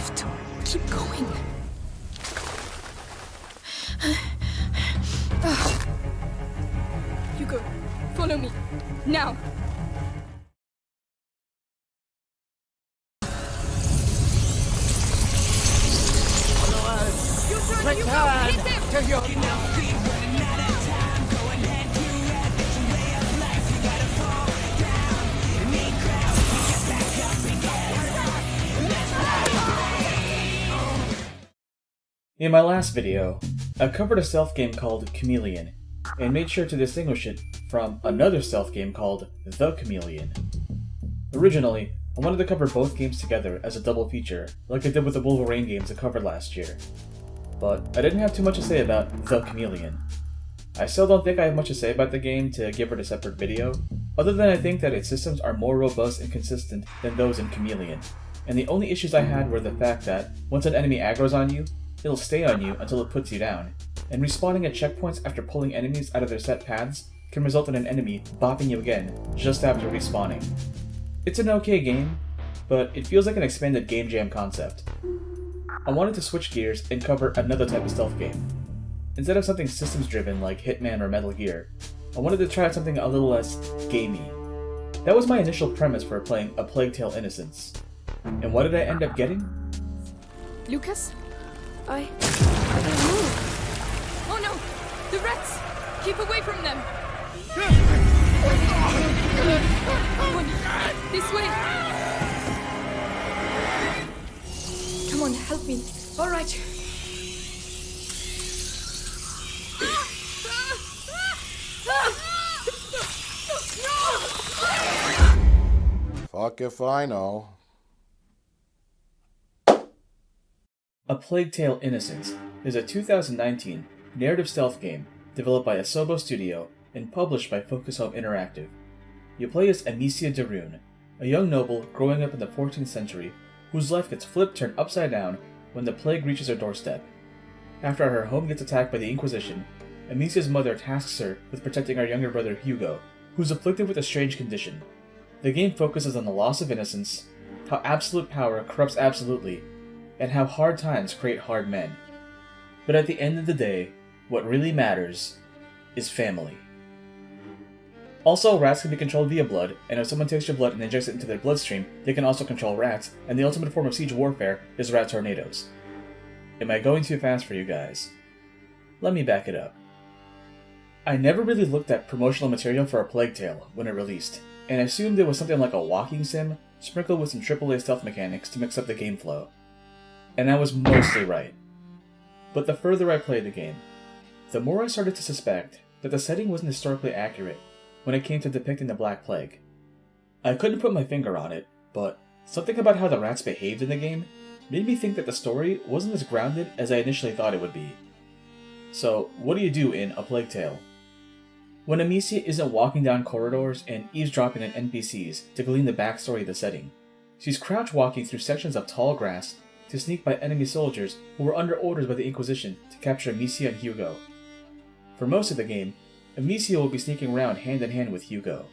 have to keep going. Hugo, follow me. Now. In my last video, I covered a stealth game called Chameleon, and made sure to distinguish it from another stealth game called The Chameleon. Originally, I wanted to cover both games together as a double feature, like I did with the Wolverine games I covered last year. But I didn't have too much to say about The Chameleon. I still don't think I have much to say about the game to give it a separate video, other than I think that its systems are more robust and consistent than those in Chameleon, and the only issues I had were the fact that once an enemy aggroes on you, it'll stay on you until it puts you down, and respawning at checkpoints after pulling enemies out of their set paths can result in an enemy bopping you again just after respawning. It's an okay game, but it feels like an expanded game jam concept. I wanted to switch gears and cover another type of stealth game. Instead of something systems driven like Hitman or Metal Gear, I wanted to try out something a little less gamey. That was my initial premise for playing A Plague Tale: Innocence. And what did I end up getting? Lucas? I don't move. Oh no! The rats! Keep away from them! Come on, this way! Come on, help me. All right. Fuck if I know. A Plague Tale: Innocence is a 2019 narrative stealth game developed by Asobo Studio and published by Focus Home Interactive. You play as Amicia de Rune, a young noble growing up in the 14th century whose life gets turned upside down when the plague reaches her doorstep. After her home gets attacked by the Inquisition, Amicia's mother tasks her with protecting her younger brother Hugo, who's afflicted with a strange condition. The game focuses on the loss of innocence, how absolute power corrupts absolutely, and how hard times create hard men. But at the end of the day, what really matters is family. Also, rats can be controlled via blood, and if someone takes your blood and injects it into their bloodstream, they can also control rats, and the ultimate form of siege warfare is rat tornadoes. Am I going too fast for you guys? Let me back it up. I never really looked at promotional material for A Plague Tale when it released, and assumed it was something like a walking sim, sprinkled with some AAA stealth mechanics to mix up the game flow. And I was mostly right. But the further I played the game, the more I started to suspect that the setting wasn't historically accurate when it came to depicting the Black Plague. I couldn't put my finger on it, but something about how the rats behaved in the game made me think that the story wasn't as grounded as I initially thought it would be. So, what do you do in A Plague Tale? When Amicia isn't walking down corridors and eavesdropping on NPCs to glean the backstory of the setting, she's crouch walking through sections of tall grass to sneak by enemy soldiers who were under orders by the Inquisition to capture Amicia and Hugo. For most of the game, Amicia will be sneaking around hand in hand with Hugo.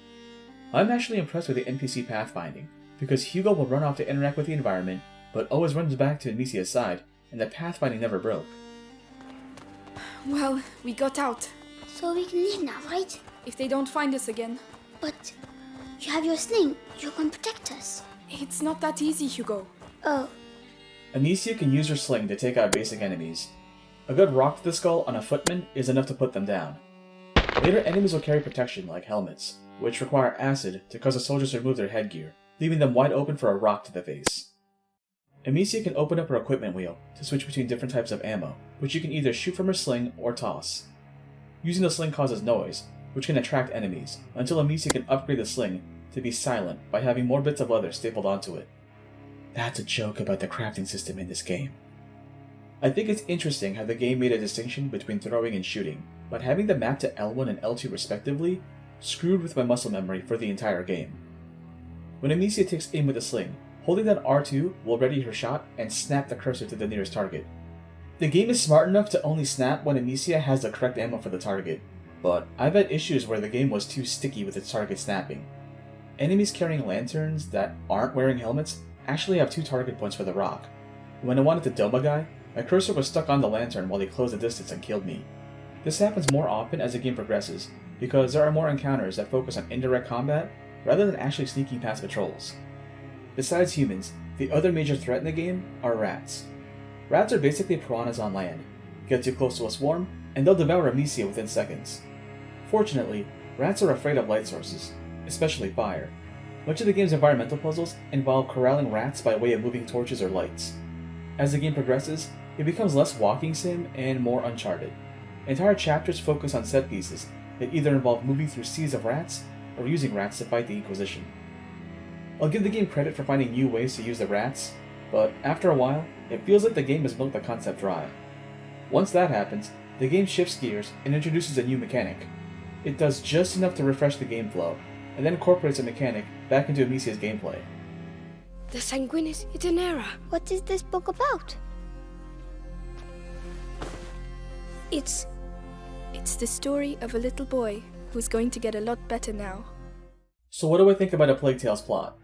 I'm actually impressed with the NPC pathfinding, because Hugo will run off to interact with the environment, but always runs back to Amicia's side, and the pathfinding never broke. Well, we got out. So we can leave now, right? If they don't find us again. But you have your sling. You can protect us. It's not that easy, Hugo. Oh. Amicia can use her sling to take out basic enemies. A good rock to the skull on a footman is enough to put them down. Later enemies will carry protection like helmets, which require acid to cause the soldiers to remove their headgear, leaving them wide open for a rock to the face. Amicia can open up her equipment wheel to switch between different types of ammo, which you can either shoot from her sling or toss. Using the sling causes noise, which can attract enemies, until Amicia can upgrade the sling to be silent by having more bits of leather stapled onto it. That's a joke about the crafting system in this game. I think it's interesting how the game made a distinction between throwing and shooting, but having them mapped to L1 and L2 respectively screwed with my muscle memory for the entire game. When Amicia takes aim with a sling, holding down R2 will ready her shot and snap the cursor to the nearest target. The game is smart enough to only snap when Amicia has the correct ammo for the target, but I've had issues where the game was too sticky with its target snapping. Enemies carrying lanterns that aren't wearing helmets actually have 2 target points for the rock, When I wanted to dome a guy, my cursor was stuck on the lantern while he closed the distance and killed me. This happens more often as the game progresses, because there are more encounters that focus on indirect combat rather than actually sneaking past patrols. Besides humans, the other major threat in the game are rats. Rats are basically piranhas on land. Get too close to a swarm, and they'll devour Amicia within seconds. Fortunately, rats are afraid of light sources, especially fire. Much of the game's environmental puzzles involve corralling rats by way of moving torches or lights. As the game progresses, it becomes less walking sim and more Uncharted. Entire chapters focus on set pieces that either involve moving through seas of rats or using rats to fight the Inquisition. I'll give the game credit for finding new ways to use the rats, but after a while, it feels like the game has milked the concept dry. Once that happens, the game shifts gears and introduces a new mechanic. It does just enough to refresh the game flow, and then incorporates a mechanic back into Amicia's gameplay. The Sanguinis Itinera. What is this book about? It's the story of a little boy who's going to get a lot better now. So what do I think about A Plague Tale's plot?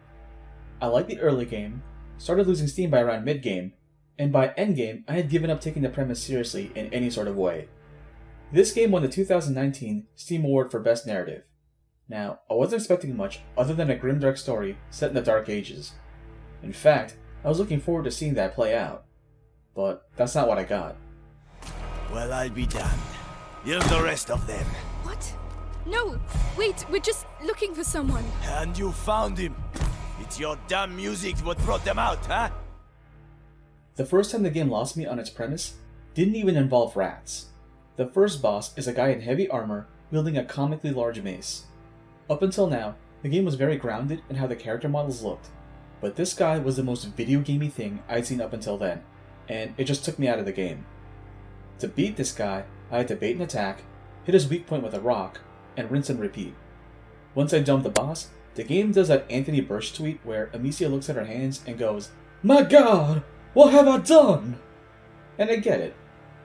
I liked the early game, started losing steam by around mid-game, and by endgame I had given up taking the premise seriously in any sort of way. This game won the 2019 Steam Award for Best Narrative. Now, I wasn't expecting much other than a grimdark story set in the Dark Ages. In fact, I was looking forward to seeing that play out. But that's not what I got. Well, I'll be damned. Here's the rest of them. What? No! Wait, we're just looking for someone. And you found him. It's your damn music what brought them out, huh? The first time the game lost me on its premise didn't even involve rats. The first boss is a guy in heavy armor wielding a comically large mace. Up until now, the game was very grounded in how the character models looked, but this guy was the most video gamey thing I'd seen up until then, and it just took me out of the game. To beat this guy, I had to bait and attack, hit his weak point with a rock, and rinse and repeat. Once I dumped the boss, the game does that Anthony Burch tweet where Amicia looks at her hands and goes, "My God, what have I done?" And I get it.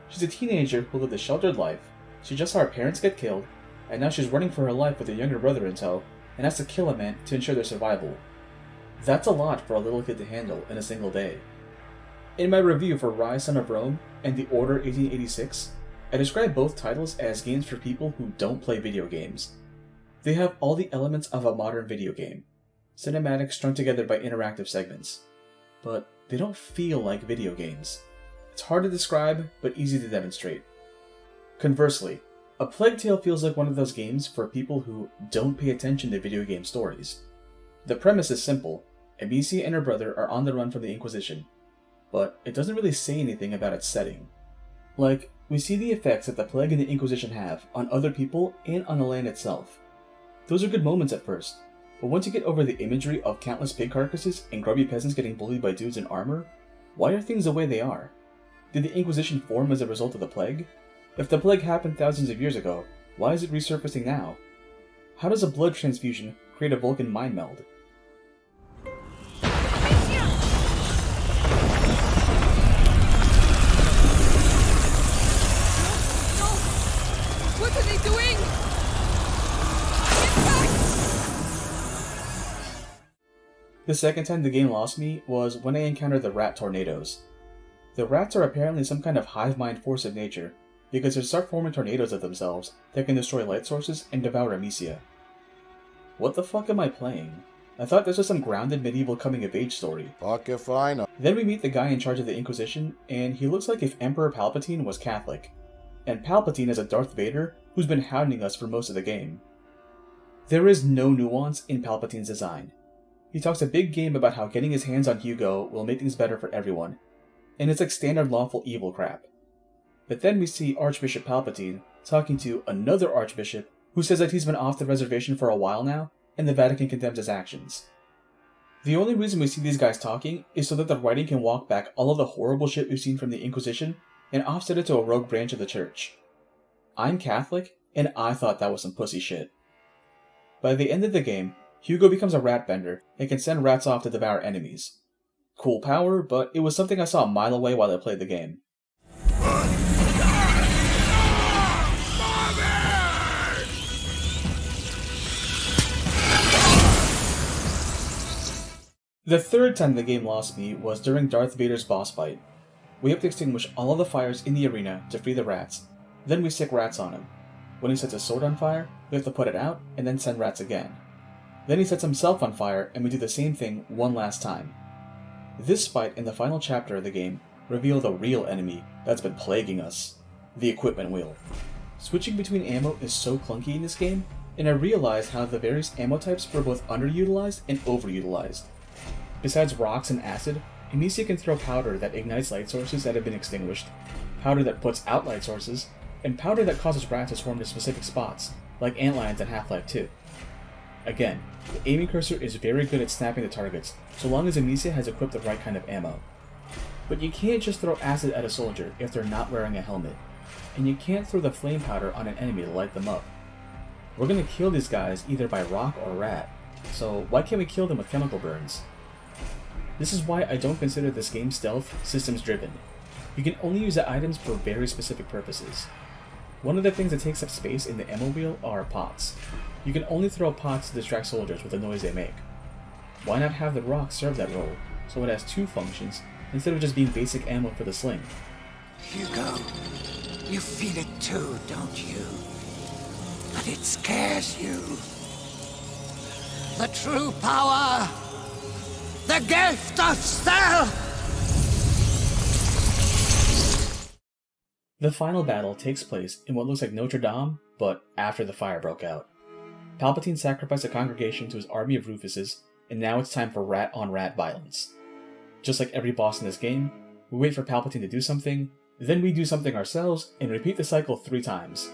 She's a teenager who lived a sheltered life, she just saw her parents get killed, and now she's running for her life with a younger brother in tow, and has to kill a man to ensure their survival. That's a lot for a little kid to handle in a single day. In my review for Rise, Son of Rome and The Order 1886, I describe both titles as games for people who don't play video games. They have all the elements of a modern video game, cinematics strung together by interactive segments, but they don't feel like video games. It's hard to describe, but easy to demonstrate. Conversely, A Plague Tale feels like one of those games for people who don't pay attention to video game stories. The premise is simple. Amicia and her brother are on the run from the Inquisition, but it doesn't really say anything about its setting. Like, we see the effects that the Plague and the Inquisition have on other people and on the land itself. Those are good moments at first, but once you get over the imagery of countless pig carcasses and grubby peasants getting bullied by dudes in armor, why are things the way they are? Did the Inquisition form as a result of the Plague? If the Plague happened thousands of years ago, why is it resurfacing now? How does a blood transfusion create a Vulcan mind meld? What are they doing? The second time the game lost me was when I encountered the rat tornadoes. The rats are apparently some kind of hive mind force of nature, because they start forming tornadoes of themselves that can destroy light sources and devour Amicia. What the fuck am I playing? I thought this was some grounded medieval coming-of-age story. Fuck if I know. Then we meet the guy in charge of the Inquisition, and he looks like if Emperor Palpatine was Catholic. And Palpatine is a Darth Vader who's been hounding us for most of the game. There is no nuance in Palpatine's design. He talks a big game about how getting his hands on Hugo will make things better for everyone, and it's like standard lawful evil crap. But then we see Archbishop Palpatine talking to another Archbishop who says that he's been off the reservation for a while now, and the Vatican condemns his actions. The only reason we see these guys talking is so that the writing can walk back all of the horrible shit we've seen from the Inquisition and offset it to a rogue branch of the Church. I'm Catholic, and I thought that was some pussy shit. By the end of the game, Hugo becomes a rat bender and can send rats off to devour enemies. Cool power, but it was something I saw a mile away while I played the game. The third time the game lost me was during Darth Vader's boss fight. We have to extinguish all of the fires in the arena to free the rats, then we stick rats on him. When he sets his sword on fire, we have to put it out and then send rats again. Then he sets himself on fire and we do the same thing one last time. This fight in the final chapter of the game revealed the real enemy that's been plaguing us, the equipment wheel. Switching between ammo is so clunky in this game, and I realized how the various ammo types were both underutilized and overutilized. Besides rocks and acid, Amicia can throw powder that ignites light sources that have been extinguished, powder that puts out light sources, and powder that causes rats to swarm to specific spots, like antlions in Half-Life 2. Again, the aiming cursor is very good at snapping the targets, so long as Amicia has equipped the right kind of ammo. But you can't just throw acid at a soldier if they're not wearing a helmet, and you can't throw the flame powder on an enemy to light them up. We're gonna kill these guys either by rock or rat, so why can't we kill them with chemical burns? This is why I don't consider this game stealth systems driven. You can only use the items for very specific purposes. One of the things that takes up space in the ammo wheel are pots. You can only throw pots to distract soldiers with the noise they make. Why not have the rock serve that role, so it has two functions, instead of just being basic ammo for the sling? Hugo, you feel it too, don't you? But it scares you. The true power! The gift of stealth! The final battle takes place in what looks like Notre Dame, but after the fire broke out. Palpatine sacrificed a congregation to his army of Rufuses, and now it's time for rat-on-rat violence. Just like every boss in this game, we wait for Palpatine to do something, then we do something ourselves, and repeat the cycle 3 times.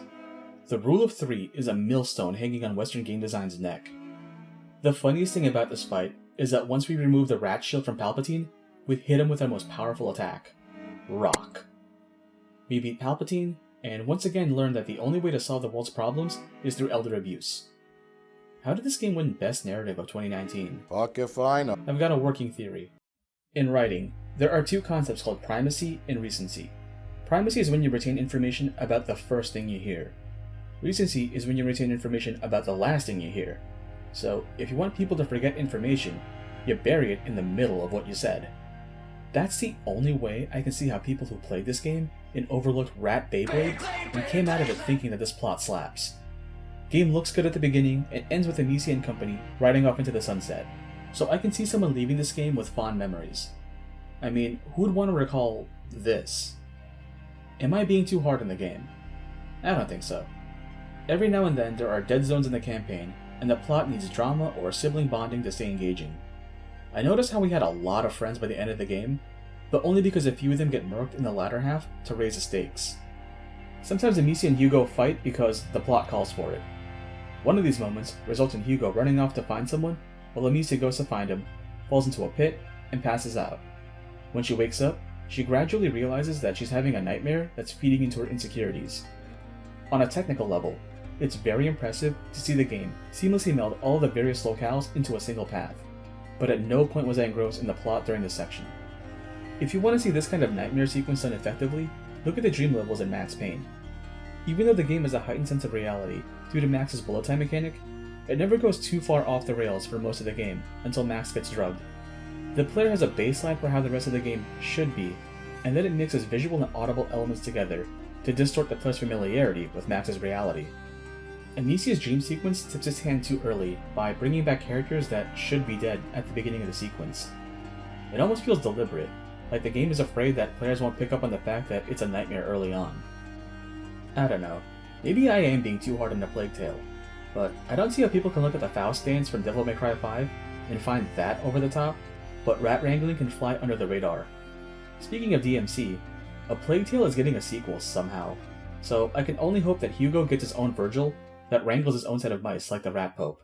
The rule of 3 is a millstone hanging on Western game design's neck. The funniest thing about this fight is that once we remove the rat shield from Palpatine, we hit him with our most powerful attack, rock. We beat Palpatine, and once again learn that the only way to solve the world's problems is through elder abuse. How did this game win Best Narrative of 2019? Fuck if I know. I've got a working theory. In writing, there are 2 concepts called primacy and recency. Primacy is when you retain information about the first thing you hear. Recency is when you retain information about the last thing you hear. So, if you want people to forget information, you bury it in the middle of what you said. That's the only way I can see how people who played this game and overlooked Rat Beyblade and came out of it thinking that this plot slaps. Game looks good at the beginning and ends with Amicia and company riding off into the sunset, so I can see someone leaving this game with fond memories. I mean, who would want to recall this? Am I being too hard on the game? I don't think so. Every now and then there are dead zones in the campaign, and the plot needs drama or sibling bonding to stay engaging. I noticed how we had a lot of friends by the end of the game, but only because a few of them get murked in the latter half to raise the stakes. Sometimes Amicia and Hugo fight because the plot calls for it. One of these moments results in Hugo running off to find someone, while Amicia goes to find him, falls into a pit, and passes out. When she wakes up, she gradually realizes that she's having a nightmare that's feeding into her insecurities. On a technical level, it's very impressive to see the game seamlessly meld all the various locales into a single path, but at no point was I engrossed in the plot during this section. If you want to see this kind of nightmare sequence done effectively, look at the dream levels in Max Payne. Even though the game has a heightened sense of reality due to Max's bullet time mechanic, it never goes too far off the rails for most of the game until Max gets drugged. The player has a baseline for how the rest of the game should be, and then it mixes visual and audible elements together to distort the player's familiarity with Max's reality. Amicia's dream sequence tips its hand too early by bringing back characters that should be dead at the beginning of the sequence. It almost feels deliberate, like the game is afraid that players won't pick up on the fact that it's a nightmare early on. I don't know, maybe I am being too hard on the Plague Tale, but I don't see how people can look at the Faust dance from Devil May Cry 5 and find that over the top, but rat wrangling can fly under the radar. Speaking of DMC, A Plague Tale is getting a sequel somehow, so I can only hope that Hugo gets his own Virgil that wrangles his own set of mice like the Rat Pope.